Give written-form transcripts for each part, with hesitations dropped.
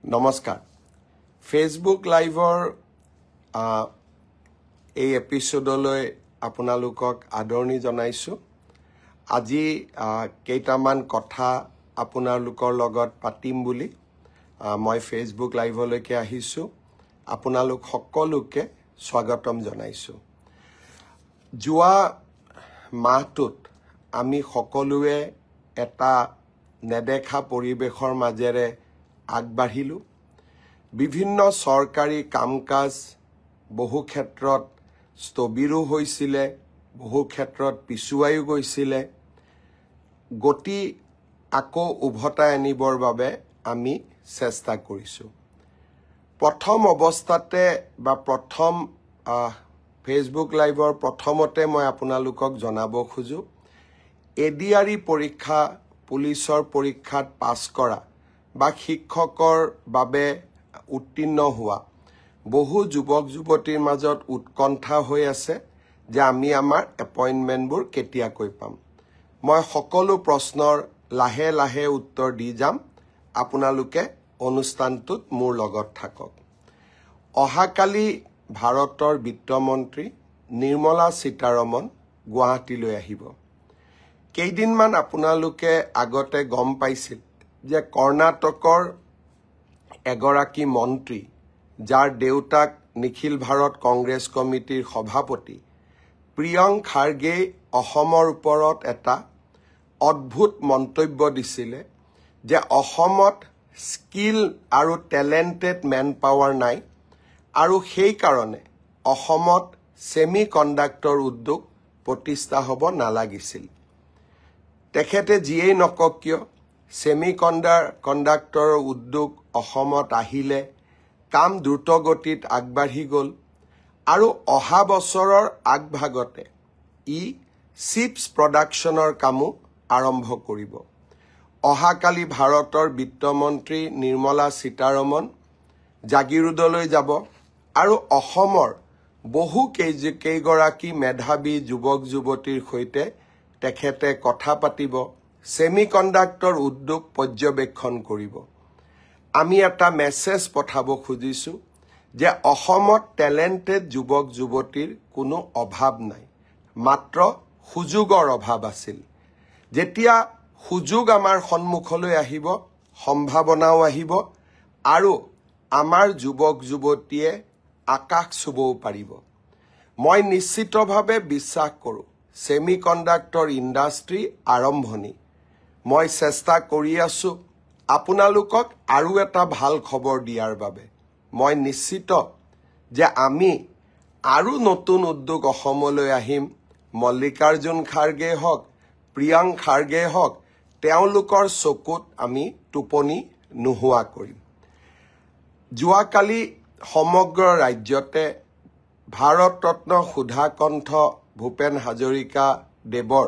নমস্কাৰ ফেসবুক লাইভৰ এই এপিসোডলৈ আপোনালোকক আদৰণি জনাইছো আজি কেইটামান কথা আপোনালোকৰ লগত পাতিম বুলি মই ফেসবুক লাইভলৈকে আহিছো আপোনালোক সকলোকে স্বাগতম জনাইছো যোৱা মাহটোত আমি সকলোৱে এটা নেদেখা পৰিবেশৰ মাজেৰে আগবাঢ়িলো বিভিন্ন সৰকাৰি কামকাজ বহু ক্ষেত্ৰত স্থবিৰো হৈছিলে বহু ক্ষেত্ৰত পিছুৱাই গৈছিলে গতি আকৌ উভতাই আনিবৰ বাবে আমি চেষ্টা কৰিছো প্ৰথম অৱস্থাতে বা প্ৰথম ফেসবুক লাইভৰ প্ৰথমতে মই আপোনালোকক জনাব খুজো এডিআৰই পৰীক্ষা পুলিচৰ পৰীক্ষাত পাছ কৰা বা শিক্ষকৰ বাবে উত্তীৰ্ণ হোৱা বহু যুৱক যুৱতীৰ মাজত উৎকণ্ঠা হৈ আছে যে আমি আমাৰ এপইন্টমেন্টবোৰ কেতিয়াকৈ পাম মই সকলো প্ৰশ্নৰ লাহে লাহে উত্তৰ দি যাম আপোনালোকে অনুষ্ঠানটোত মোৰ লগত থাকক অহাকালি ভাৰতৰ বিত্তমন্ত্ৰী নিৰ্মলা সীতাৰমণ গুৱাহাটীলৈ আহিব কেইদিনমান আপোনালোকে আগতে গম পাইছিল যে কৰ্ণাটকৰ এগৰাকী মন্ত্ৰী যাৰ দেউতাক নিখিল ভাৰত কংগ্ৰেছ কমিটিৰ সভাপতি প্ৰিয়ংক খাৰ্গে অসমৰ ওপৰত এটা অদ্ভুত মন্তব্য দিছিলে যে অসমত স্কিল আৰু টেলেন্টেড মেন পাৱাৰ নাই আৰু সেই কাৰণে অসমত সেমি কণ্ডাক্টৰ উদ্যোগ প্ৰতিষ্ঠা হ'ব নালাগিছিল তেখেতে যিয়েই নকক কিয় সেমি কণ্ডাক্টৰ উদ্যোগ অসমত আহিলে কাম দ্ৰুতগতিত আগবাঢ়ি গল আৰু অহা বছৰৰ আগভাগতে চিপছ প্ৰডাকশ্যনৰ কামো আৰম্ভ কৰিব অহাকালি ভাৰতৰ বিত্তমন্ত্ৰী নিৰ্মলা সীতাৰমণ জাগিৰোডলৈ যাব আৰু অসমৰ বহু কেইগৰাকী মেধাৱী যুৱক যুৱতীৰ সৈতে তেখেতে কথা পাতিব সেমি কণ্ডাক্টৰ উদ্যোগ পৰ্যবেক্ষণ কৰিব আমি এটা মেছেজ পঠাব খুজিছো যে অসমত টেলেন্টেড যুৱক যুৱতীৰ কোনো অভাৱ নাই মাত্ৰ সুযোগৰ অভাৱ আছিল যেতিয়া সুযোগ আমাৰ সন্মুখলৈ আহিব সম্ভাৱনাও আহিব আৰু আমাৰ যুৱক যুৱতীয়ে আকাশ চুবও পাৰিব মই নিশ্চিতভাৱে বিশ্বাস কৰো সেমি কণ্ডাক্টৰ ইণ্ডাষ্ট্ৰি আৰম্ভণি মই চেষ্টা কৰি আছো আপোনালোকক আৰু এটা ভাল খবৰ দিয়াৰ বাবে মই নিশ্চিত যে আমি আৰু নতুন উদ্যোগ অসমলৈ আহিম মল্লিকাৰ্জুন খাৰ্গে হওক প্ৰিয়ংক খাৰ্গে হওক তেওঁলোকৰ চকুত আমি টোপনি নোহোৱা কৰিম যোৱাকালি সমগ্ৰ ৰাজ্যতে ভাৰত ৰত্ন সুধাকণ্ঠ ভূপেন হাজৰিকা দেৱৰ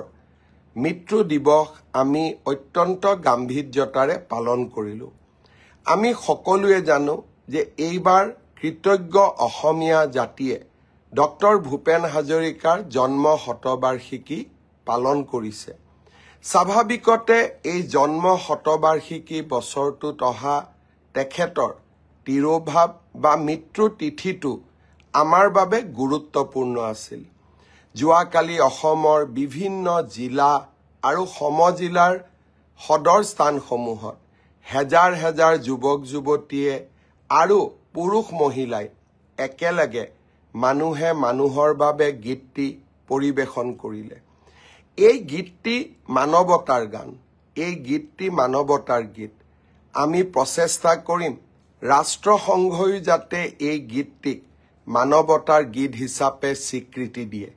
মৃত্যু দিৱস আমি অত্যন্ত গাম্ভীৰ্যতাৰে পালন কৰিলো আমি সকলোৱে জানো যে এইবাৰ কৃতজ্ঞ অসমীয়া জাতিয়ে ডক্টৰ ভূপেন হাজৰিকাৰ জন্ম শতবাৰ্ষিকী পালন কৰিছে স্বাভাৱিকতে এই জন্ম শতবাৰ্ষিকী বছৰটোত অহা তেখেতৰ তিৰোভাৱ বা মৃত্যু তিথিটো আমাৰ বাবে গুৰুত্বপূৰ্ণ আছিল যোৱাকালি অসমৰ বিভিন্ন জিলা আৰু সমজিলাৰ সদৰ স্থানসমূহত হেজাৰ হেজাৰ যুৱক যুৱতীয়ে আৰু পুৰুষ মহিলাই একেলগে মানুহে মানুহৰ বাবে গীতটি পৰিবেশন কৰিলে এই গীতটি মানৱতাৰ গান এই গীতটি মানৱতাৰ গীত আমি প্ৰচেষ্টা কৰিম ৰাষ্ট্ৰসংঘই যাতে এই গীতটিক মানৱতাৰ গীত হিচাপে স্বীকৃতি দিয়ে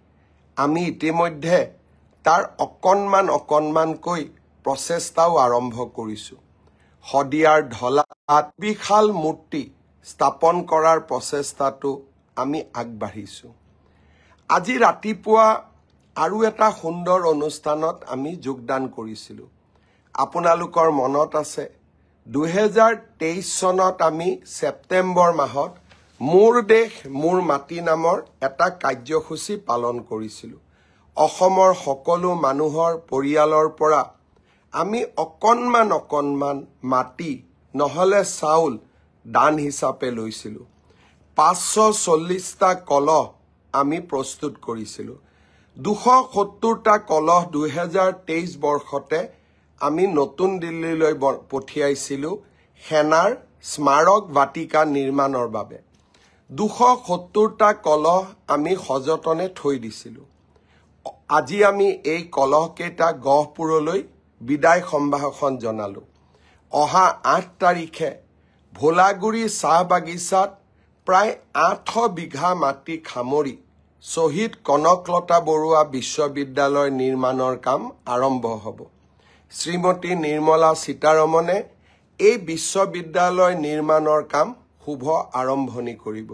আমি ইতিমধ্যে তাৰ অকণমানকৈ প্ৰচেষ্টাও আৰম্ভ কৰিছো হদিয়াৰ ঢলাত বিশাল মূৰ্তি স্থাপন কৰাৰ প্ৰচেষ্টাটো আমি আগবাঢ়িছো আজি ৰাতিপুৱা আৰু এটা সুন্দৰ অনুষ্ঠানত আমি যোগদান কৰিছিলো আপোনালোকৰ মনত আছে 2023 চনত আমি সেপ্টেম্বৰ মাহত মোৰ দেশ মোৰ মাটি নামৰ এটা কাৰ্যসূচী পালন কৰিছিলো অসমৰ সকলো মানুহৰ পৰিয়ালৰ পৰা আমি অকণমান মাটি নহলে চাউল দান হিচাপে লৈছিলোঁ 540টা কলহ আমি প্ৰস্তুত কৰিছিলোঁ 270টা কলহ 2023 বৰ্ষতে আমি নতুন দিল্লীলৈ পঠিয়াইছিলোঁ সেনাৰ স্মাৰক বাটিকা নিৰ্মাণৰ বাবে 270টা কলহ আমি সযতনে থৈ দিছিলোঁ আজি আমি এই কলহকেইটা গহপুৰলৈ বিদায় সম্ভাষণ জনালোঁ অহা 8 তাৰিখে ভোলাগুৰি চাহ বাগিচাত প্ৰায় 8 বিঘা মাটি খামৰি শহীদ কনকলতা বৰুৱা বিশ্ববিদ্যালয় নিৰ্মাণৰ কাম আৰম্ভ হ'ব শ্ৰীমতী নিৰ্মলা সীতাৰমণে এই বিশ্ববিদ্যালয় নিৰ্মাণৰ কাম শুভ আৰম্ভণি কৰিব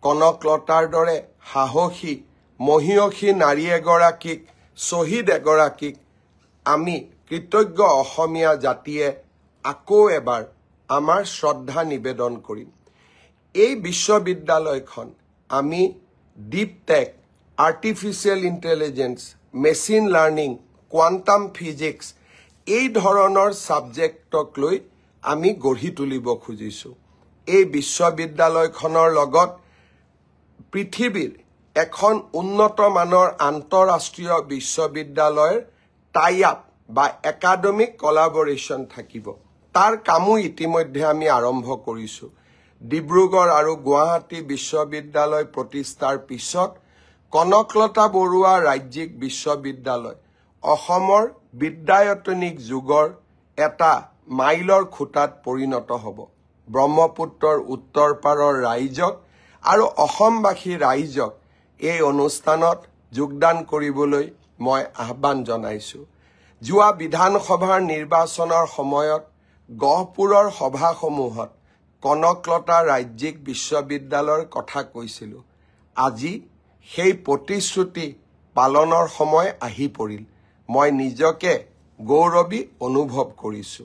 কনকলতাৰ দৰে সাহসী মহিয়সী নাৰী এগৰাকীক শহীদ এগৰাকীক আমি কৃতজ্ঞ অসমীয়া জাতিয়ে আকৌ এবাৰ আমাৰ শ্ৰদ্ধা নিবেদন কৰিম এই বিশ্ববিদ্যালয়খন আমি deep tech artificial intelligence machine learning quantum physics এই ধৰণৰ সাবজেক্টক লৈ আমি গঢ়ি তুলিব খুজিছো এই বিশ্ববিদ্যালয়খনৰ লগত পৃথিৱীৰ এখন উন্নত মানৰ আন্তঃৰাষ্ট্ৰীয় বিশ্ববিদ্যালয়ৰ টাই আপ বা একাডেমিক কোলাবৰেচন থাকিব তাৰ কামো ইতিমধ্যে আমি আৰম্ভ কৰিছো ডিব্ৰুগড় আৰু গুৱাহাটী বিশ্ববিদ্যালয় প্ৰতিষ্ঠাৰ পিছত কনকলতা বৰুৱা ৰাজ্যিক বিশ্ববিদ্যালয় অসমৰ বিদ্যায়তনিক যুগৰ এটা মাইলৰ খুঁটাত পৰিণত হ'ব ব্ৰহ্মপুত্ৰৰ উত্তৰ পাৰৰ ৰাইজক আৰু অসমবাসী ৰাইজক এই অনুষ্ঠানত যোগদান কৰিবলৈ মই আহ্বান জনাইছো যোৱা বিধানসভাৰ নিৰ্বাচনৰ সময়ত গহপুৰৰ সভাসমূহত কনকলতা ৰাজ্যিক বিশ্ববিদ্যালয়ৰ কথা কৈছিলো আজি সেই প্ৰতিশ্ৰুতি পালনৰ সময় আহি পৰিল মই নিজকে গৌৰৱী অনুভৱ কৰিছো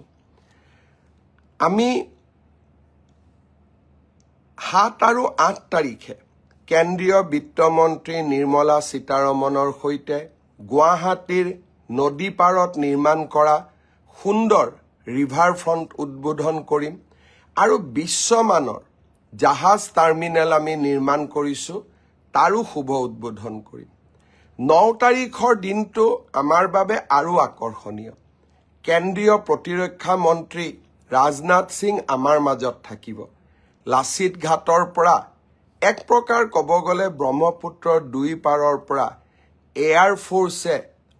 আমি 7 আৰু 8 তাৰিখে কেন্দ্ৰীয় বিত্তমন্ত্ৰী নিৰ্মলা সীতাৰমণৰ সৈতে গুৱাহাটীৰ নদী পাৰত নিৰ্মাণ কৰা সুন্দৰ ৰিভাৰ ফ্ৰণ্ট উদ্বোধন কৰিম আৰু বিশ্বমানৰ জাহাজ টাৰ্মিনেল আমি নিৰ্মাণ কৰিছো তাৰো শুভ উদ্বোধন কৰিম 9 তাৰিখৰ দিনটো আমাৰ বাবে আৰু আকৰ্ষণীয় কেন্দ্ৰীয় প্ৰতিৰক্ষা মন্ত্ৰী ৰাজনাথ সিং আমাৰ মাজত থাকিব লাচিত ঘাটৰ পৰা এক প্ৰকাৰ ক'ব গ'লে ব্ৰহ্মপুত্ৰৰ দুই পাৰৰ পৰা এয়াৰ ফোৰ্ছে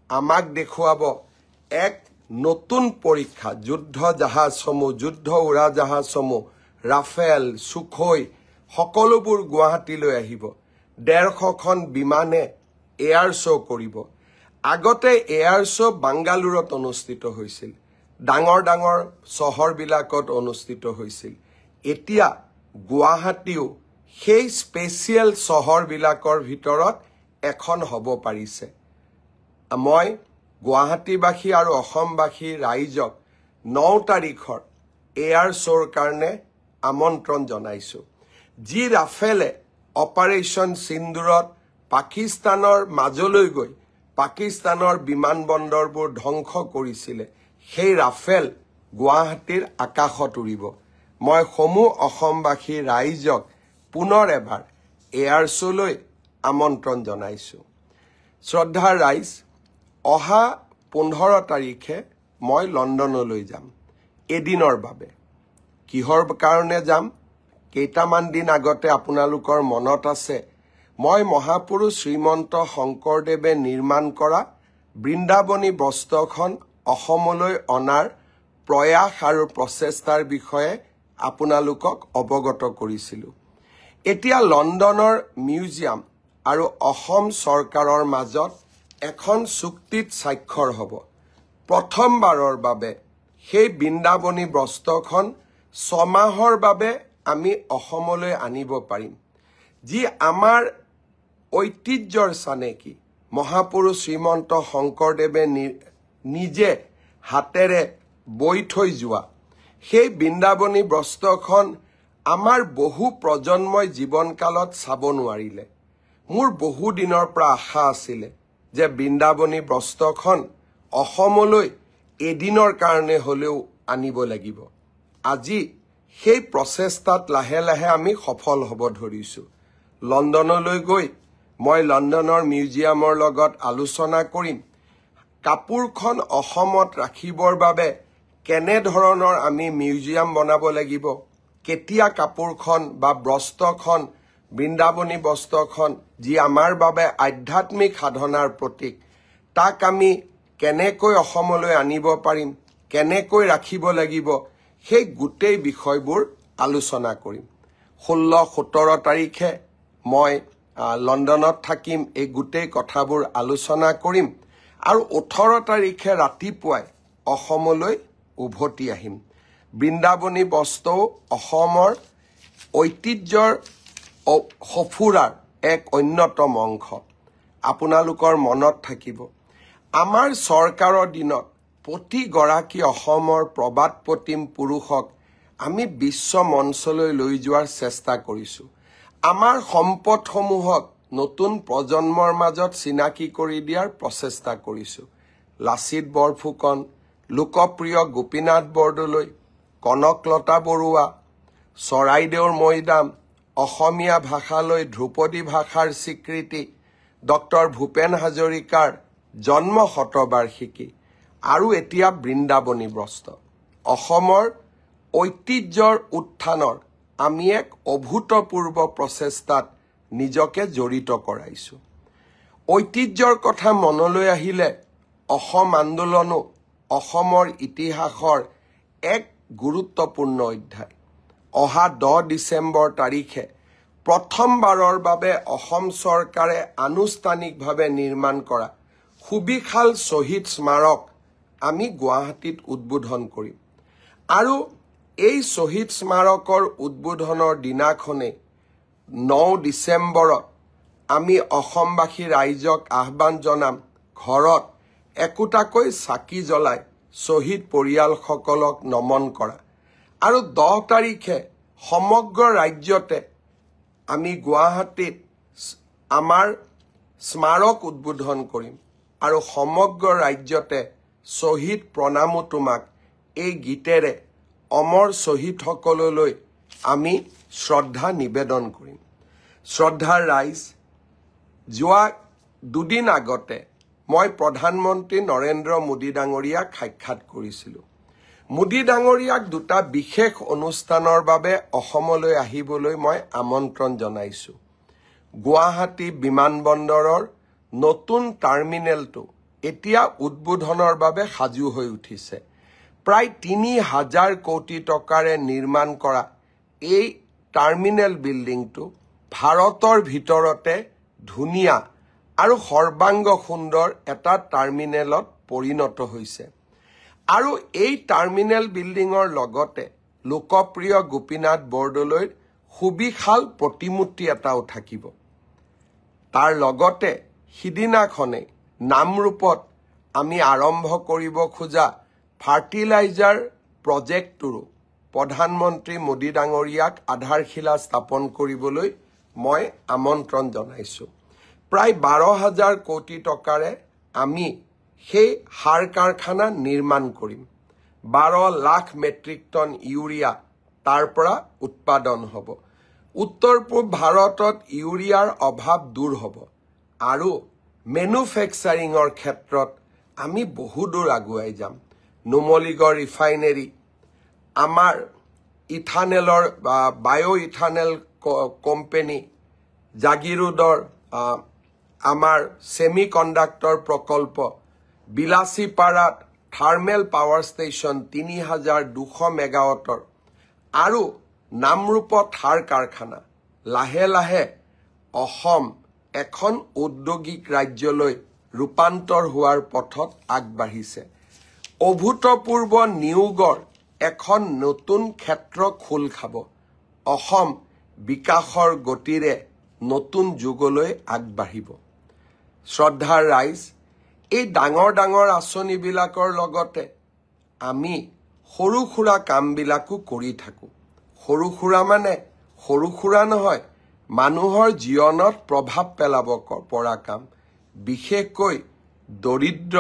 আমাক দেখুৱাব এক নতুন পৰীক্ষা যুদ্ধ জাহাজসমূহ যুদ্ধ উৰাজাহাজসমূহ ৰাফেল সুখোই সকলোবোৰ গুৱাহাটীলৈ আহিব 150খন বিমানে এয়াৰ শো কৰিব আগতে এয়াৰ শো বাংগালুৰত অনুষ্ঠিত হৈছিল ডাঙৰ ডাঙৰ চহৰবিলাকত অনুষ্ঠিত হৈছিল এতিয়া গুৱাহাটীও সেই স্পেশাল চহৰবিলাকৰ ভিতৰত এখন হ'ব পাৰিছে মই গুৱাহাটীবাসী আৰু অসমবাসী ৰাইজক 9 তাৰিখৰ এয়াৰ শোৰ কাৰণে আমন্ত্ৰণ জনাইছো যি ৰাফেলে অপাৰেশ্যন সিন্দুৰত পাকিস্তানৰ মাজলৈ গৈ পাকিস্তানৰ বিমানবন্দৰবোৰ ধ্বংস কৰিছিলে সেই ৰাফেল গুৱাহাটীৰ আকাশত উৰিব মই সমূহ অসমবাসী ৰাইজক পুনৰ এবাৰ এয়াৰ শোলৈ আমন্ত্ৰণ জনাইছো শ্ৰদ্ধাৰ ৰাইজ অহা 15 তাৰিখে মই লণ্ডনলৈ যাম এদিনৰ বাবে কিহৰ কাৰণে যাম কেইটামান দিন আগতে আপোনালোকৰ মনত আছে মই মহাপুৰুষ শ্ৰীমন্ত শংকৰদেৱে নিৰ্মাণ কৰা বৃন্দাবনী বস্ত্ৰখন অসমলৈ অনাৰ প্ৰয়াস আৰু প্ৰচেষ্টাৰ বিষয়ে আপোনালোকক অৱগত কৰিছিলো এতিয়া লণ্ডনৰ মিউজিয়াম আৰু অসম চৰকাৰৰ মাজত এখন চুক্তিত স্বাক্ষৰ হ'ব প্ৰথমবাৰৰ বাবে সেই বৃন্দাবনী বস্ত্ৰখন 6 মাহৰ বাবে আমি অসমলৈ আনিব পাৰিম যি আমাৰ ঐতিহ্যৰ চানেকি মহাপুৰুষ শ্ৰীমন্ত শংকৰদেৱে নিজে হাতেৰে বৈ থৈ যোৱা সেই বৃন্দাবনী বস্ত্ৰখন আমাৰ বহু প্ৰজন্মই জীৱনকালত চাব নোৱাৰিলে মোৰ বহু দিনৰ পৰা আশা আছিল যে বৃন্দাবনী বস্ত্ৰখন অসমলৈ এদিনৰ কাৰণে হলেও আনিব লাগিব আজি সেই প্ৰচেষ্টাত লাহে লাহে আমি সফল হ'ব ধৰিছোঁ। লণ্ডনলৈ গৈ মই লণ্ডনৰ মিউজিয়ামৰ লগত আলোচনা কৰিম কাপোৰখন অসমত ৰাখিবৰ বাবে কেনেধৰণৰ আমি মিউজিয়াম বনাব লাগিব, কেতিয়া কাপোৰখন বা বস্ত্ৰখন, বৃন্দাবনী বস্ত্ৰখন যি আমাৰ বাবে আধ্যাত্মিক সাধনাৰ প্ৰতীক, তাক আমি কেনেকৈ অসমলৈ আনিব পাৰিম, কেনেকৈ ৰাখিব লাগিব, সেই গোটেই বিষয়বোৰ আলোচনা কৰিম। 16-17 তাৰিখে মই লণ্ডনত থাকিম, এই গোটেই কথাবোৰ আলোচনা কৰিম আৰু 18 তাৰিখে ৰাতিপুৱাই অসমলৈ উভতি আহিম। বৃন্দাবনী বস্ত্ৰও অসমৰ ঐতিহ্যৰ সফুৰাৰ এক অন্যতম অংশ। আপোনালোকৰ মনত থাকিব, আমাৰ চৰকাৰৰ দিনত প্ৰতিগৰাকী অসমৰ প্ৰবাদ প্ৰতিম পুৰুষক আমি বিশ্ব মঞ্চলৈ লৈ যোৱাৰ চেষ্টা কৰিছোঁ। আমাৰ সম্পদসমূহক নতুন প্ৰজন্মৰ মাজত চিনাকি কৰি দিয়াৰ প্ৰচেষ্টা কৰিছোঁ। লাচিত বৰফুকন, লোকপ্ৰিয় গোপীনাথ বৰদলৈ, কনকলতা বৰুৱা, চৰাইদেউৰ মৈদাম, অসমীয়া ভাষালৈ ধ্ৰুপদী ভাষাৰ স্বীকৃতি, ডক্টৰ ভূপেন হাজৰিকাৰ জন্ম শতবাৰ্ষিকী আৰু এতিয়া বৃন্দাবনী বস্ত্ৰ। অসমৰ ঐতিহ্যৰ উত্থানৰ আমি এক অভূতপূৰ্ব প্ৰচেষ্টাত নিজকে জড়িত কৰাইছোঁ। ঐতিহ্যৰ কথা মনলৈ আহিলে অসম আন্দোলনো অসমৰ ইতিহাসৰ এক গুৰুত্বপূৰ্ণ অধ্যায়। অহা 10 ডিচেম্বৰ তাৰিখে প্ৰথমবাৰৰ বাবে অসম চৰকাৰে আনুষ্ঠানিকভাৱে নিৰ্মাণ কৰা সুবিশাল শ্বহীদ স্মাৰক আমি গুৱাহাটীত উদ্বোধন কৰিম আৰু এই শ্বহীদ স্মাৰকৰ উদ্বোধনৰ দিনাখনেই 9 ডিচেম্বৰত আমি অসমবাসী ৰাইজক আহ্বান জনাম, ঘৰত একোটাকৈ চাকি জ্বলাই শ্বহীদ পৰিয়ালসকলক নমন কৰা আৰু 10 তাৰিখে সমগ্ৰ ৰাজ্যতে আমি গুৱাহাটীত আমাৰ স্মাৰক উদ্বোধন কৰিম আৰু সমগ্ৰ ৰাজ্যতে শ্বহীদ প্ৰণামো তোমাক এই গীতেৰে অমৰ শ্বহীদসকললৈ আমি শ্ৰদ্ধা নিবেদন কৰিম। শ্ৰদ্ধাৰ ৰাইজ, যোৱা 2 দিন আগতে মই প্ৰধানমন্ত্ৰী নৰেন্দ্ৰ মোদী ডাঙৰীয়াক সাক্ষাৎ কৰিছিলোঁ। মোদী ডাঙৰীয়াক 2টা বিশেষ অনুষ্ঠানৰ বাবে অসমলৈ আহিবলৈ মই আমন্ত্ৰণ জনাইছোঁ। গুৱাহাটী বিমানবন্দৰৰ নতুন টাৰ্মিনেলটো এতিয়া উদ্বোধনৰ বাবে সাজু হৈ উঠিছে। প্ৰায় 3000 কোটি টকাৰে নিৰ্মাণ কৰা এই টাৰ্মিনেল বিল্ডিংটো ভাৰতৰ ভিতৰতে ধুনীয়া আৰু সৰ্বাংগ সুন্দৰ এটা টাৰ্মিনেলত পৰিণত হৈছে আৰু এই টাৰ্মিনেল বিল্ডিঙৰ লগতে লোকপ্ৰিয় গোপীনাথ বৰদলৈৰ সুবিশাল প্ৰতিমূৰ্তি এটাও থাকিব। তাৰ লগতে সিদিনাখনে নামৰূপত আমি আৰম্ভ কৰিব খোজা ফাৰ্টিলাইজাৰ প্ৰজেক্টটোৰো প্ৰধানমন্ত্ৰী মোদী ডাঙৰীয়াক আধাৰশিলা স্থাপন কৰিবলৈ মই আমন্ত্ৰণ জনাইছোঁ। প্ৰায় 12,000 কোটি টকাৰে আমি সেই সাৰ কাৰখানা নিৰ্মাণ কৰিম। 12 লাখ মেট্ৰিক টন ইউৰিয়া তাৰ পৰা উৎপাদন হ'ব। উত্তৰ পূব ভাৰতত ইউৰিয়াৰ অভাৱ দূৰ হ'ব আৰু মেনুফেকচাৰিঙৰ ক্ষেত্ৰত আমি বহু দূৰ আগুৱাই যাম। নুমলীগড় ৰিফাইনেৰী, আমাৰ ইথানেলৰ বায়' ইথানেল কোম্পানী, জাগিৰোডৰ আমাৰ ছেমি কণ্ডাক্টৰ প্ৰকল্প, বিলাচীপাৰাত থাৰ্মেল পাৱাৰ ষ্টেচন 3200 মেগাৱাটৰ আৰু নামৰূপত সাৰ কাৰখানা। লাহে লাহে অসম এখন ঔদ্যোগিক ৰাজ্যলৈ ৰূপান্তৰ হোৱাৰ পথত আগবাঢ়িছে। অভূতপূৰ্ব নিয়োগৰ এখন নতুন ক্ষেত্ৰ খোল খাব। অসম বিকাশৰ গতিৰে নতুন যুগলৈ আগবাঢ়িব। শ্ৰদ্ধাৰ ৰাইজ, এই ডাঙৰ ডাঙৰ আঁচনিবিলাকৰ লগতে আমি সৰু সুৰা কামবিলাকো কৰি থাকোঁ। সৰু সুৰা মানে সৰু সুৰা নহয়, মানুহৰ জীৱনত প্ৰভাৱ পেলাব পৰা কাম, বিশেষকৈ দৰিদ্ৰ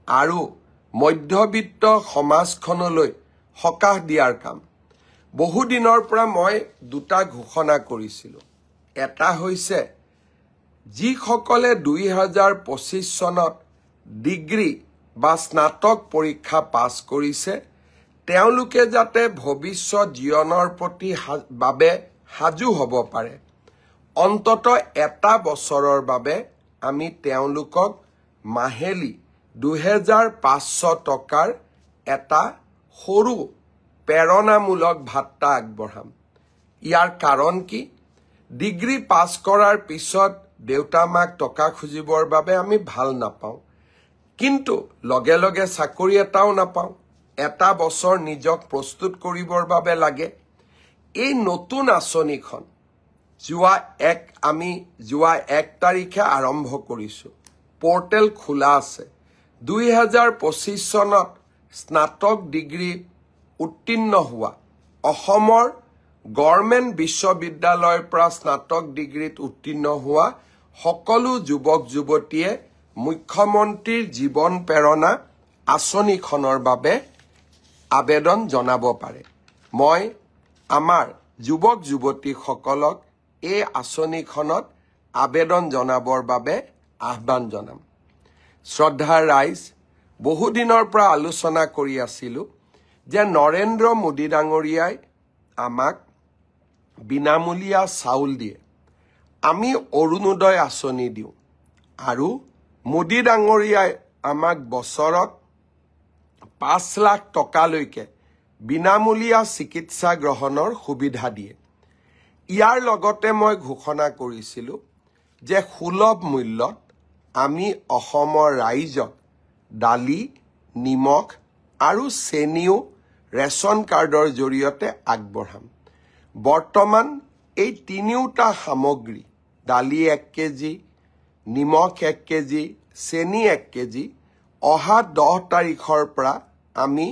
আৰু মধ্যবিত্ত সমাজখনলৈ সকাহ দিয়াৰ কাম। বহুদিনৰ পৰা মই দুটা ঘোষণা কৰিছিলো এটা হৈছে যিসকলে 2025 চনত ডিগ্ৰী বা স্নাতক পৰীক্ষা পাছ কৰিছে তেওঁলোকে যাতে ভৱিষ্যত জীৱনৰ প্ৰতি বাবে সাজু হ'ব পাৰে অন্তত এটা বছৰৰ বাবে আমি তেওঁলোকক মাহেলি 2500 টকাৰ এটা সৰু প্ৰেৰণামূলক ভাত্তা আগবঢ়াম ইয়াৰ কাৰণ কি ডিগ্ৰী পাছ কৰাৰ পিছত দেউতা মাক টকা খুজিবৰ বাবে আমি ভাল নাপাওঁ কিন্তু লগে লগে চাকৰি এটাও নাপাওঁ এটা বছৰ নিজক প্ৰস্তুত কৰিবৰ বাবে লাগে এই নতুন আঁচনিখন আমি যোৱা 1 তাৰিখে আৰম্ভ কৰিছো পোৰ্টেল খোলা আছে 2025 চনত স্নাতক ডিগ্ৰী উত্তীৰ্ণ হোৱা অসমৰ গভৰ্ণমেণ্ট বিশ্ববিদ্যালয়ৰ পৰা স্নাতক ডিগ্ৰীত উত্তীৰ্ণ হোৱা সকলো যুৱক যুৱতীয়ে মুখ্যমন্ত্ৰীৰ জীৱন প্ৰেৰণা আঁচনিখনৰ বাবে আবেদন জনাব পাৰে মই আমাৰ যুৱক যুৱতীসকলক এই আঁচনিখনত আবেদন জনাবৰ বাবে আহ্বান জনাম শ্ৰদ্ধাৰ ৰাইজ বহুদিনৰ পৰা আলোচনা কৰি আছিলো যে নৰেন্দ্ৰ মোদী ডাঙৰীয়াই আমাক বিনামূলীয়া চাউল দিয়ে আমি অৰুণোদয় আঁচনি দিওঁ আৰু মোদী ডাঙৰীয়াই আমাক বছৰত 5 লাখ টকালৈকে বিনামূলীয়া চিকিৎসা গ্ৰহণৰ সুবিধা দিয়ে ইয়াৰ লগতে মই ঘোষণা কৰিছিলো যে সুলভ মূল্যত আমি অসমৰ ৰাইজক দালি নিমখ আৰু চেনিও ৰেচন কাৰ্ডৰ জৰিয়তে আগবঢ়াম বৰ্তমান এই তিনিওটা সামগ্ৰী দালি 1 কেজি নিমখ 1 কেজি চেনি 1 কেজি অহা 10 তাৰিখৰ পৰা আমি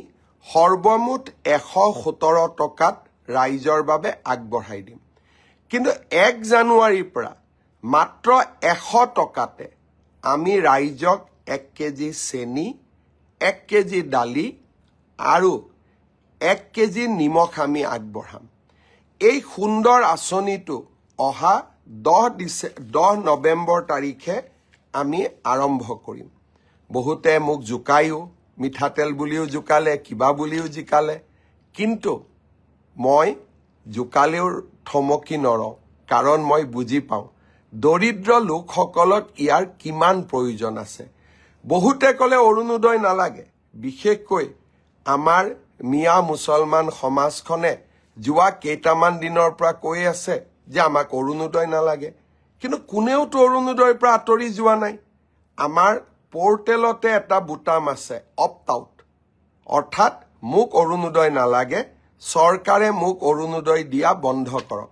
সৰ্বমুঠ 117 টকাত ৰাইজৰ বাবে আগবঢ়াই দিম কিন্তু 1 জানুৱাৰীৰ পৰা মাত্ৰ 100 টকাতে আমি ৰাইজক 1 কেজি চেনি 1 কেজি দালি আৰু 1 কেজি নিমখ আমি আগবঢ়াম এই সুন্দৰ আঁচনিটো অহা 10 নৱেম্বৰ তাৰিখে আমি আৰম্ভ কৰিম বহুতে মোক জুকায়ো মিঠাতেল বুলিও জুকালে কিবা বুলিও জিকালে কিন্তু মই জুকালেও থমকি নৰওঁ কাৰণ মই বুজি পাওঁ দৰিদ্ৰ লোকসকলক ইয়াৰ কিমান প্ৰয়োজন আছে বহুতে কলে অৰুণোদয় নালাগে বিশেষকৈ আমাৰ মিয়া মুছলমান সমাজখনে যোৱা কেইটামান দিনৰ পৰা কৈ আছে যে আমাক অৰুণোদয় নালাগে কিন্তু কোনেওতো অৰুণোদয়ৰ পৰা আঁতৰি যোৱা নাই আমাৰ পোৰ্টেলতে এটা বুটাম আছে অপ্ট আউট অৰ্থাৎ মোক অৰুণোদয় নালাগে চৰকাৰে মোক অৰুণোদয় দিয়া বন্ধ কৰক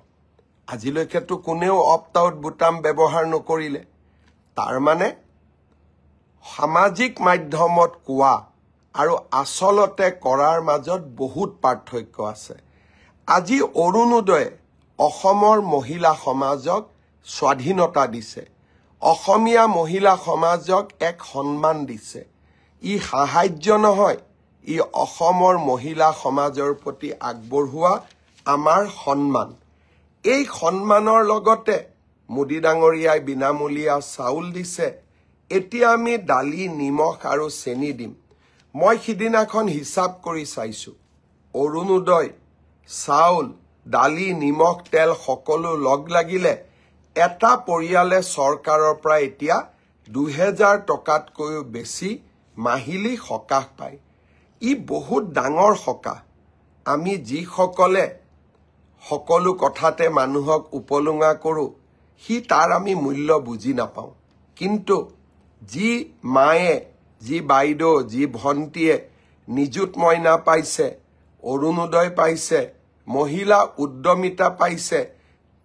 আজিলৈকেতো কোনেও অপ্ট আউট বুটাম ব্যৱহাৰ নকৰিলে তাৰ মানে সামাজিক মাধ্যমত কোৱা আৰু আচলতে কৰাৰ মাজত বহুত পাৰ্থক্য আছে আজি অৰুণোদয়ে অসমৰ মহিলা সমাজক স্বাধীনতা দিছে অসমীয়া মহিলা সমাজক এক সন্মান দিছে ই সাহায্য নহয় ই অসমৰ মহিলা সমাজৰ প্ৰতি আগবঢ়োৱা আমাৰ সন্মান এই সন্মানৰ লগতে মোদী ডাঙৰীয়াই বিনামূলীয়া চাউল দিছে এতিয়া আমি দালি নিমখ আৰু চেনি দিম মই সিদিনাখন হিচাপ কৰি চাইছো অৰুণোদয় চাউল দালি নিমখ তেল সকলো লগ লাগিলে এটা পৰিয়ালে চৰকাৰৰ পৰা এতিয়া 2000 টকাতকৈও বেছি মাহিলি সকাহ পায় ই বহুত ডাঙৰ সকাহ আমি যিসকলে সকলো কথাতে মানুহক উপলুঙা কৰো হি তাৰ আমি মূল্য বুজি নাপাওঁ কিন্তু যি মায়ে যি বাইদেউ যি ভণ্টিয়ে নিযুত মইনা পাইছে অৰুণোদয় পাইছে মহিলা উদ্যমিতা পাইছে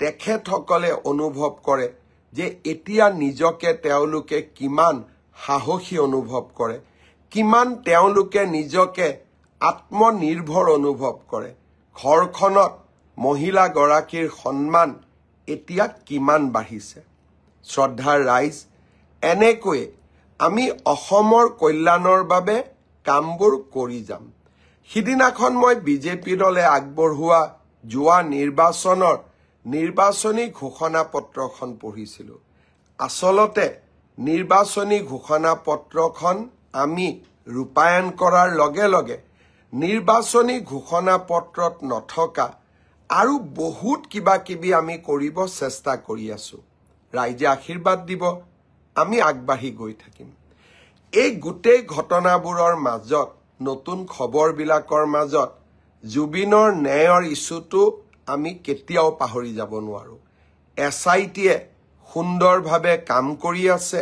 তেখেতসকলে অনুভৱ কৰে যে এতিয়া নিজকে তেওঁলোকে কিমান সাহসী অনুভৱ কৰে কিমান তেওঁলোকে নিজকে আত্মনিৰ্ভৰ অনুভৱ কৰে ঘৰখনত মহিলা গৰাকীৰ সন্মান এতিয়া কিমান বাঢ়িছে শ্ৰদ্ধাৰ ৰাইজ এনেকৈ আমি অসমৰ কল্যাণৰ বাবে কামবোৰ কৰি যাম সিদিনাখন মই বিজেপি দলে আগবঢ়োৱা যোৱা নিৰ্বাচনৰ নিৰ্বাচনী ঘোষণা পত্ৰখন পঢ়িছিলোঁ। আচলতে নিৰ্বাচনী ঘোষণা পত্ৰখন আমি ৰূপায়ণ কৰাৰ লগে লগে নিৰ্বাচনী ঘোষণা পত্ৰত নথকা আৰু বহুত কিবা কিবি আমি কৰিব চেষ্টা কৰি আছো। ৰাইজে আশীৰ্বাদ দিব, আমি আগবাঢ়ি গৈ থাকিম। এই গোটেই ঘটনাবোৰৰ মাজত, নতুন খবৰবিলাকৰ মাজত জুবিনৰ ন্যায়ৰ ইছ্যুটো আমি কেতিয়াও পাহৰি যাব নোৱাৰো। SITয়ে সুন্দৰভাৱে কাম কৰি আছে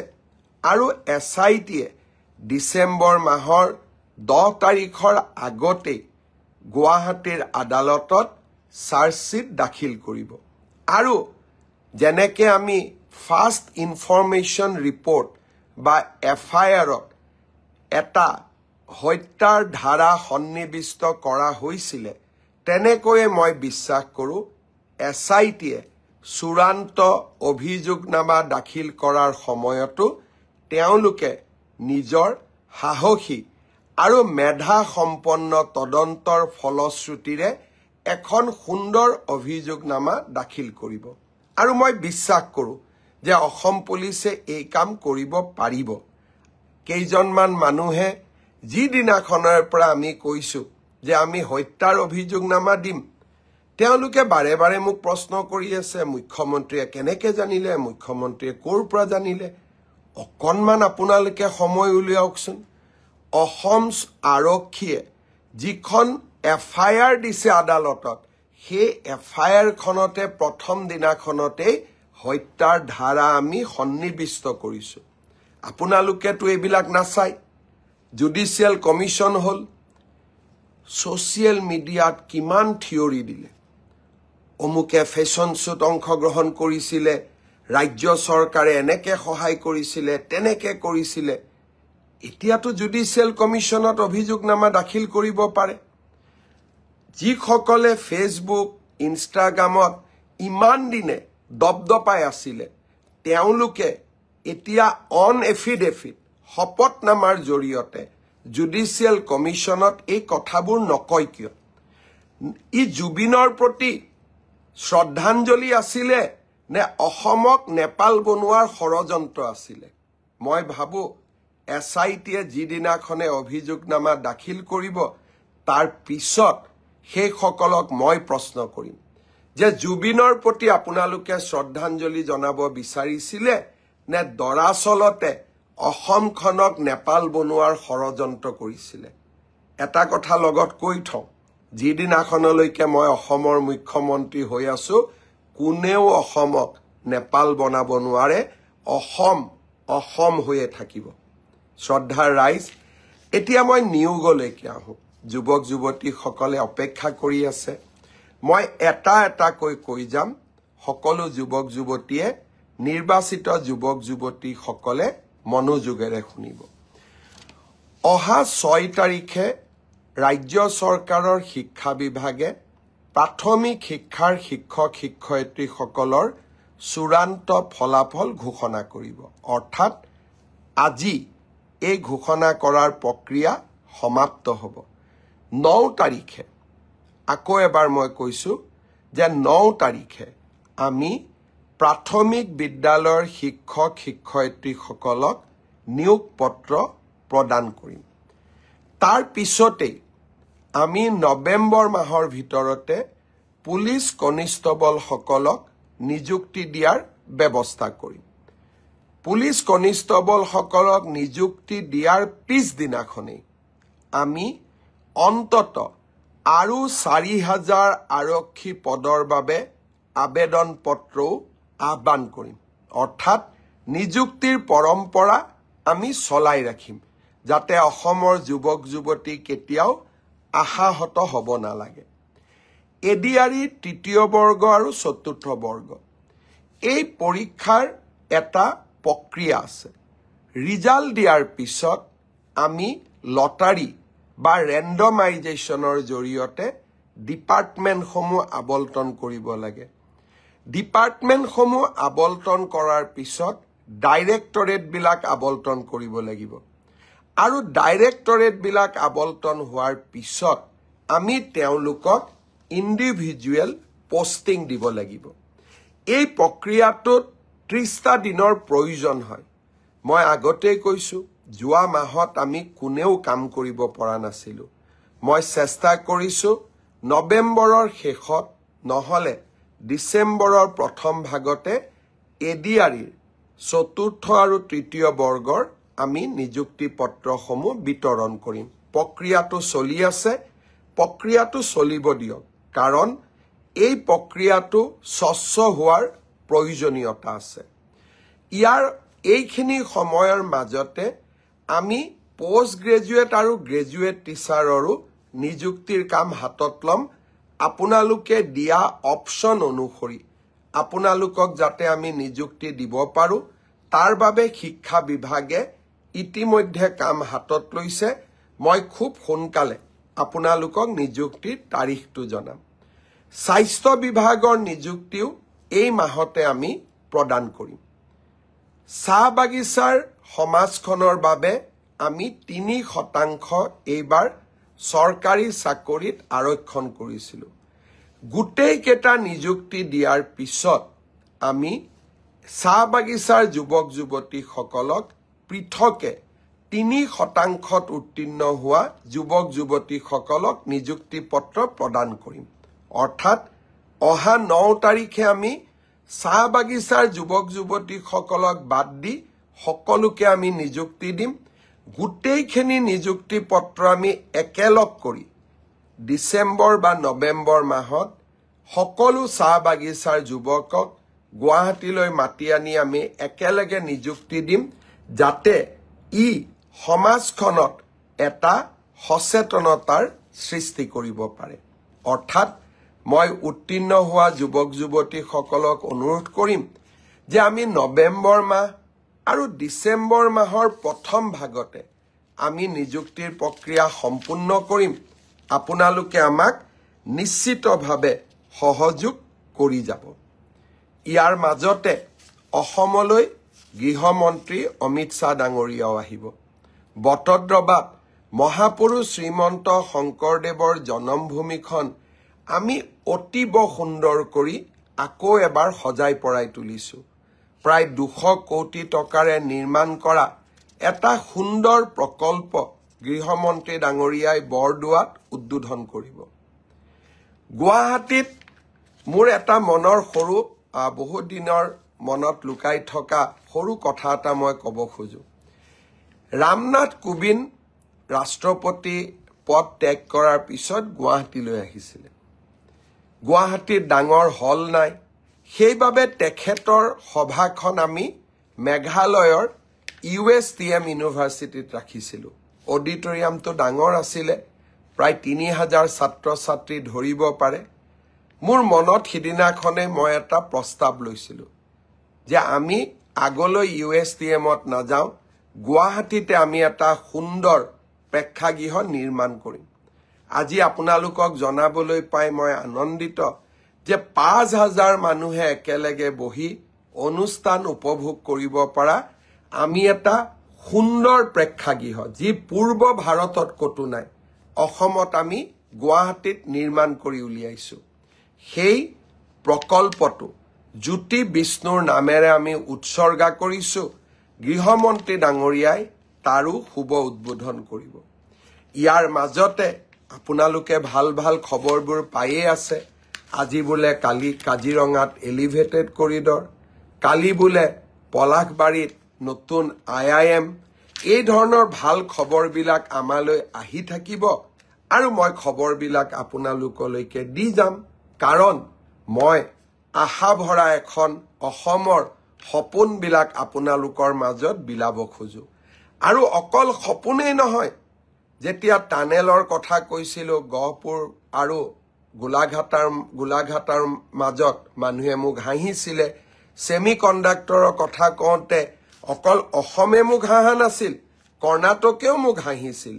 আৰু SITয়ে ডিচেম্বৰ মাহৰ 10 তাৰিখৰ আগতেই গুৱাহাটীৰ আদালতত চাৰ্জশ্বীট দাখিল কৰিব। আৰু যেনেকৈ আমি ফাৰ্ষ্ট ইনফৰমেশ্যন ৰিপৰ্ট বা FIRত এটা হত্যাৰ ধাৰা সন্নিৱিষ্ট কৰা হৈছিলে, তেনেকৈয়ে মই বিশ্বাস কৰোঁ SITয়ে চূড়ান্ত অভিযোগনামা দাখিল কৰাৰ সময়তো তেওঁলোকে নিজৰ সাহসী আৰু মেধা সম্পন্ন তদন্তৰ ফলশ্ৰুতিৰে এখন সুন্দৰ অভিযোগনামা দাখিল কৰিব। আৰু মই বিশ্বাস কৰোঁ যে অসম পুলিচে এই কাম কৰিব পাৰিব। কেইজনমান মানুহে যিদিনাখনৰ পৰা আমি কৈছোঁ যে আমি হত্যাৰ অভিযোগনামা দিম, তেওঁলোকে বাৰে বাৰে মোক প্ৰশ্ন কৰি আছে, মুখ্যমন্ত্ৰীয়ে কেনেকৈ জানিলে, মুখ্যমন্ত্ৰীয়ে ক'ৰ পৰা জানিলে। অকণমান আপোনালোকে সময় উলিয়াওকচোন। অসম আৰক্ষীয়ে যিখন FIR দিছে আদালতত, সেই FIRখনতে প্ৰথম দিনাখনতেই হত্যাৰ ধাৰা আমি সন্নিৱিষ্ট কৰিছোঁ। আপোনালোকেতো এইবিলাক নাচায়। জুডিচিয়েল কমিশ্যন হ'ল, ছ'চিয়েল মিডিয়াত কিমান থিয়ৰী দিলে। অমুকে ফেশ্বন শ্বুত অংশগ্ৰহণ কৰিছিলে, ৰাজ্য চৰকাৰে এনেকৈ সহায় কৰিছিলে, তেনেকৈ কৰিছিলে। এতিয়াতো জুডিচিয়েল কমিশ্যনত অভিযোগনামা দাখিল কৰিব পাৰে। যিসকলে ফেচবুক, ইনষ্টাগ্ৰামত ইমান দিনে দপদপাই আছিলে, তেওঁলোকে এতিয়া অন এফিডেভিট শপতনামাৰ জৰিয়তে জুডিচিয়েল কমিশ্যনত এই কথাবোৰ নকয় কিয়? ই জুবিনৰ প্ৰতি শ্ৰদ্ধাঞ্জলি আছিলে নে অসমক নেপাল বনোৱাৰ ষড়যন্ত্ৰ আছিলে? মই ভাবোঁ SITয়ে যিদিনাখনে অভিযোগনামা দাখিল কৰিব, তাৰ পিছত সেইসকলক মই প্ৰশ্ন কৰিম যে জুবিনৰ প্ৰতি আপোনালোকে শ্ৰদ্ধাঞ্জলি জনাব বিচাৰিছিলে নে দৰাচলতে অসমখনক নেপাল বনোৱাৰ ষড়যন্ত্ৰ কৰিছিলে? এটা কথা লগত কৈ থওঁ, যিদিনাখনলৈকে মই অসমৰ মুখ্যমন্ত্ৰী হৈ আছো, কোনেও অসমক নেপাল বনাব নোৱাৰে। অসম অসম হৈয়ে থাকিব। শ্ৰদ্ধাৰ ৰাইজ, এতিয়া মই নিয়োগলৈকে আহোঁ। যুৱক যুৱতীসকলে অপেক্ষা কৰি আছে। মই এটা এটাকৈ কৈ যাম। সকলো যুৱক যুৱতীয়ে, নিৰ্বাচিত যুৱক যুৱতীসকলে মনোযোগেৰে শুনিব। অহা 6 তাৰিখে ৰাজ্য চৰকাৰৰ শিক্ষা বিভাগে প্ৰাথমিক শিক্ষাৰ শিক্ষক শিক্ষয়িত্ৰীসকলৰ চূড়ান্ত ফলাফল ঘোষণা কৰিব। অৰ্থাৎ আজি এই ঘোষণা কৰাৰ প্ৰক্ৰিয়া সমাপ্ত হ'ব। 9 তাৰিখে, আকৌ এবাৰ মই কৈছোঁ যে 9 তাৰিখে আমি প্ৰাথমিক বিদ্যালয়ৰ শিক্ষক শিক্ষয়িত্ৰীসকলক নিয়োগ পত্ৰ প্ৰদান কৰিম। তাৰ পিছতেই আমি নৱেম্বৰ মাহৰ ভিতৰতে পুলিচ কনিষ্টবলসকলক নিযুক্তি দিয়াৰ ব্যৱস্থা কৰিম। পুলিচ কনিষ্টবলসকলক নিযুক্তি দিয়াৰ পিছদিনাখনেই আমি অন্তত আৰু 4,000 আৰক্ষী পদৰ বাবে আবেদন পত্ৰও আহ্বান কৰিম। অৰ্থাৎ নিযুক্তিৰ পৰম্পৰা আমি চলাই ৰাখিম, যাতে অসমৰ যুৱক যুৱতী কেতিয়াও আশাহত হ'ব নালাগে। এডিআৰই 3য় বৰ্গ আৰু 4ৰ্থ বৰ্গ, এই পৰীক্ষাৰ এটা প্ৰক্ৰিয়া আছে। ৰিজাল্ট দিয়াৰ পিছত আমি লটাৰী বা ৰেণ্ডমাইজেশ্যনৰ জৰিয়তে ডিপাৰ্টমেণ্টসমূহ আবণ্টন কৰিব লাগে। ডিপাৰ্টমেণ্টসমূহ আবণ্টন কৰাৰ পিছত ডাইৰেক্টৰেটবিলাক আবণ্টন কৰিব লাগিব। আৰু ডাইৰেক্টৰেটবিলাক আবণ্টন হোৱাৰ পিছত আমি তেওঁলোকক ইণ্ডিভিজুৱেল পোষ্টিং দিব লাগিব এই প্ৰক্ৰিয়াটোত 30টা দিনৰ প্ৰয়োজন হয় মই আগতেই কৈছো যোৱা মাহত আমি কোনেও কাম কৰিব পৰা নাছিলো মই চেষ্টা কৰিছো নৱেম্বৰৰ শেষত নহলে ডিসেম্বৰৰ প্ৰথম ভাগতে এডিআৰিৰ চতুৰ্থ আৰু তৃতীয় বৰ্গৰ আমি নিযুক্তি পত্ৰসমূহ বিতৰণ কৰিম প্ৰক্ৰিয়াটো চলি আছে প্ৰক্ৰিয়াটো চলিব দিয়ক কাৰণ এই প্ৰক্ৰিয়াটো স্বচ্ছ হোৱাৰ প্ৰয়োজনীয়তা আছে ইয়াৰ এইখিনি সময়ৰ মাজতে আমি পোষ্ট গ্ৰেজুৱেট আৰু গ্ৰেজুৱেট টিচাৰৰো নিযুক্তিৰ কাম হাতত লম আপোনালোকে দিয়া অপচন অনুসৰি আপোনালোকক যাতে আমি নিযুক্তি দিব পাৰো তাৰ বাবে শিক্ষা বিভাগে ইতিমধ্যে কাম হাতত লৈছে মই খুব সোনকালে আপোনালোকক নিযুক্তিৰ তাৰিখটো জনাম স্বাস্থ্য বিভাগৰ নিযুক্তিও এই মাহতে আমি প্ৰদান কৰিম চাহ বাগিচাৰ সমাজখনৰ বাবে আমি 3% এইবাৰ চৰকাৰী চাকৰিত আৰক্ষণ কৰিছিলো গোটেই কেটা নিযুক্তি দিয়াৰ পিছত আমি চাহ বাগিচাৰ যুৱক যুৱতীসকলক পৃথকে 3% উত্তীৰ্ণ হোৱা যুৱক যুৱতীসকলক নিযুক্তি পত্ৰ প্ৰদান কৰিম অৰ্থাৎ অহা 9 তাৰিখে আমি চাহ বাগিচাৰ যুৱক যুৱতীসকলক বাদ দি সকলোকে আমি নিযুক্তি দিম গোটেইখিনি নিযুক্তি পত্ৰ আমি একেলগ কৰি ডিসেম্বৰ বা নৱেম্বৰ মাহত সকলো চাহ বাগিচাৰ যুৱকক গুৱাহাটীলৈ মাতি আনি আমি একেলগে নিযুক্তি দিম যাতে ই সমাজখনত এটা সচেতনতাৰ সৃষ্টি কৰিব পাৰে অৰ্থাৎ মই উত্তীৰ্ণ হোৱা যুৱক যুৱতীসকলক অনুৰোধ কৰিম যে আমি নৱেম্বৰ মাহ আৰু ডিসেম্বৰ মাহৰ প্ৰথম ভাগতে আমি নিযুক্তিৰ প্ৰক্ৰিয়া সম্পূৰ্ণ কৰিম আপোনালোকে আমাক নিশ্চিতভাৱে সহযোগ কৰি যাব ইয়াৰ মাজতে অসমলৈ গৃহমন্ত্ৰী অমিত শাহ ডাঙৰীয়াও আহিব বটদ্ৰৱাত মহাপুৰুষ শ্ৰীমন্ত শংকৰদেৱৰ জন্মভূমিখন আমি অতিব সুন্দৰ কৰি আকৌ এবাৰ সজাই পৰাই তুলিছো প্ৰায় 200 কোটি টকাৰে নিৰ্মাণ কৰা এটা সুন্দৰ প্ৰকল্প গৃহমন্ত্ৰী ডাঙৰীয়াই বৰদোৱাত উদ্বোধন কৰিব গুৱাহাটীত মোৰ এটা মনৰ সৰু বহুত দিনৰ মনত লুকাই থকা সৰু কথা এটা মই ক'ব খোজো ৰামনাথ কোবিন্দ ৰাষ্ট্ৰপতি পদ ত্যাগ কৰাৰ পিছত গুৱাহাটীলৈ আহিছিল গুৱাহাটীত ডাঙৰ হল নাই সেইবাবে তেখেতৰ সভাখন আমি মেঘালয়ৰ USTM ইউনিভাৰ্চিটিত ৰাখিছিল অডিটৰিয়ামটো ডাঙৰ আছিল প্ৰায় 3000 ছাত্ৰ ছাত্ৰী ধৰিব পাৰে মোৰ মনত হিদিনাখনে মই এটা প্ৰস্তাৱ লৈছিল যে আমি আগলৈ USTMত না যাও গুৱাহাটীতে আমি এটা সুন্দৰ প্ৰেক্ষাগৃহ নিৰ্মাণ কৰিম আজি আপোনালোকক জনাবলৈ পাই মই আনন্দিত যে 5000 মানুহে একেলগে বহি অনুষ্ঠান উপভোগ কৰিব পৰা আমি এটা সুন্দৰ প্ৰেক্ষাগৃহ যি পূৰ্ব ভাৰতত কতো নাই অসমত আমি গুৱাহাটীত নিৰ্মাণ কৰি উলিয়াইছো সেই প্ৰকল্পটো জ্যোতি বিষ্ণুৰ নামেৰে আমি উৎসৰ্গা কৰিছো গৃহমন্ত্ৰী ডাঙৰীয়াই তাৰো শুভ উদ্বোধন কৰিব ইয়াৰ মাজতে আপোনালোকে ভাল ভাল খবৰবোৰ পায়ে আছে আজি বোলে কালি কাজিৰঙাত এলিভেটেড কৰিডৰ কালি বোলে পলাশবাৰীত নতুন IIM এই ধৰণৰ ভাল খবৰবিলাক আমালৈ আহি থাকিব আৰু মই খবৰবিলাক আপোনালোকলৈকে দি যাম কাৰণ মই আশা ভৰা এখন অসমৰ সপোনবিলাক আপোনালোকৰ মাজত বিলাব খোজো আৰু অকল সপোনেই নহয় যেতিয়া টানেলৰ কথা কৈছিল গহপুৰ আৰু গোলাঘাটাৰ মাজত মানুহে মোক হাঁহিছিল সেমিকণ্ডাক্টৰৰ কথা কওঁতে অকল অসমে মোক হাঁহা নাছিল কৰ্ণাটকেও মোক হাঁহিছিল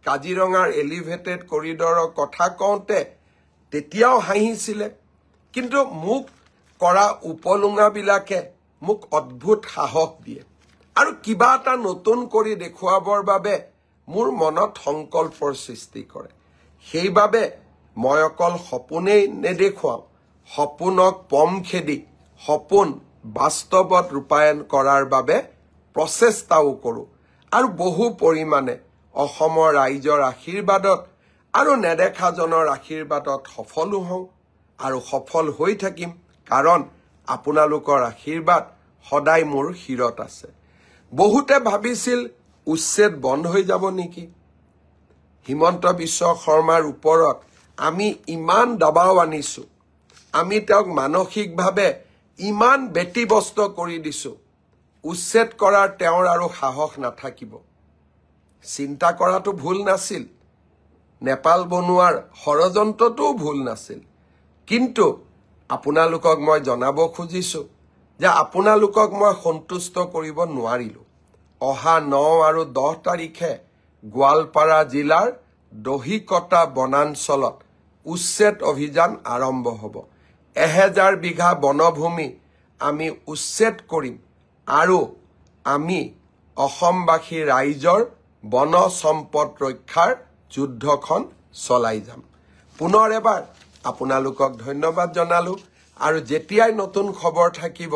কাজিৰঙাৰ এলিভেটেড কৰিডৰৰ কথা কওঁতে তেতিয়াও হাঁহিছিল কিন্তু মোক কৰা উপলুঙাবিলাকে মোক অদ্ভুত সাহস দিয়ে আৰু কিবা এটা নতুন কৰি দেখুৱাবৰ বাবে মোৰ মনত সংকল্পৰ সৃষ্টি কৰে সেইবাবে মই অকল সপোনেই নেদেখুৱাওঁ, সপোনক পম খেদি সপোন বাস্তৱত ৰূপায়ণ কৰাৰ বাবে প্ৰচেষ্টাও কৰোঁ আৰু বহু পৰিমাণে অসমৰ ৰাইজৰ আশীৰ্বাদত আৰু নেদেখাজনৰ আশীৰ্বাদত সফলো হওঁ আৰু সফল হৈ থাকিম, কাৰণ আপোনালোকৰ আশীৰ্বাদ সদায় মোৰ শিৰত আছে। বহুতে ভাবিছিল উচ্ছেদ বন্ধ হৈ যাব নেকি। হিমন্ত বিশ্ব শৰ্মাৰ ওপৰত আমি ইমান দবাও আনিছোঁ, আমি তেওঁক মানসিকভাৱে ইমান ব্যতিব্যস্ত কৰি দিছোঁ, উচ্ছেদ কৰাৰ তেওঁৰ আৰু সাহস নাথাকিব। চিন্তা কৰাটো ভুল নাছিল, নেপাল বনোৱাৰ ষড়যন্ত্ৰটোও ভুল নাছিল, কিন্তু আপোনালোকক মই জনাব খুজিছোঁ যে আপোনালোকক মই সন্তুষ্ট কৰিব নোৱাৰিলোঁ। অহা 9 আৰু 10 তাৰিখে গোৱালপাৰা জিলাৰ দহিকটা বনাঞ্চলত উচ্ছেদ অভিযান আৰম্ভ হ'ব। 1000 বিঘা বনভূমি আমি উচ্ছেদ কৰিম আৰু আমি অসমবাসী ৰাইজৰ বন সম্পদ ৰক্ষাৰ যুদ্ধখন চলাই যাম। পুনৰ এবাৰ আপোনালোকক ধন্যবাদ জনালোঁ আৰু যেতিয়াই নতুন খবৰ থাকিব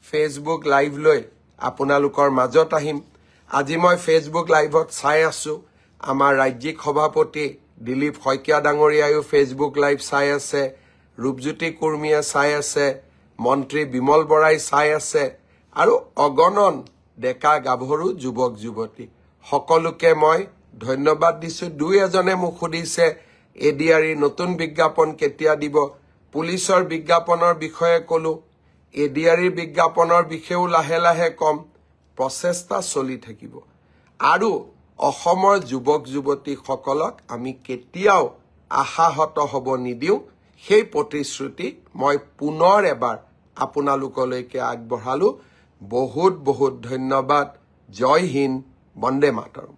ফেচবুক লাইভ লৈ আপোনালোকৰ মাজত আহিম। আজি মই ফেচবুক লাইভত চাই আছোঁ, আমাৰ ৰাজ্যিক সভাপতি দিলীপ শইকীয়া ডাঙৰীয়ায়ো ফেচবুক লাইভ চাই আছে, ৰূপজ্যোতি কুৰ্মীয়ে চাই আছে, মন্ত্ৰী বিমল বৰাই চাই আছে আৰু অগণন ডেকা গাভৰু যুৱক যুৱতী সকলোকে মই ধন্যবাদ দিছোঁ। দুই এজনে মোক সুধিছে এডিআৰিৰ নতুন বিজ্ঞাপন কেতিয়া দিব। পুলিচৰ বিজ্ঞাপনৰ বিষয়ে ক'লোঁ, এডিআৰিৰ বিজ্ঞাপনৰ বিষয়েও লাহে লাহে কম। প্ৰচেষ্টা চলি থাকিব আৰু অসমৰ যুৱক যুৱতীসকলক আমি কেতিয়াও আশাহত হ'ব নিদিওঁ। সেই প্ৰতিশ্ৰুতি মই পুনৰ এবাৰ আপোনালোকলৈকে আগবঢ়ালোঁ। বহুত বহুত ধন্যবাদ। জয় হিন্দ, বন্দে মাতৰম।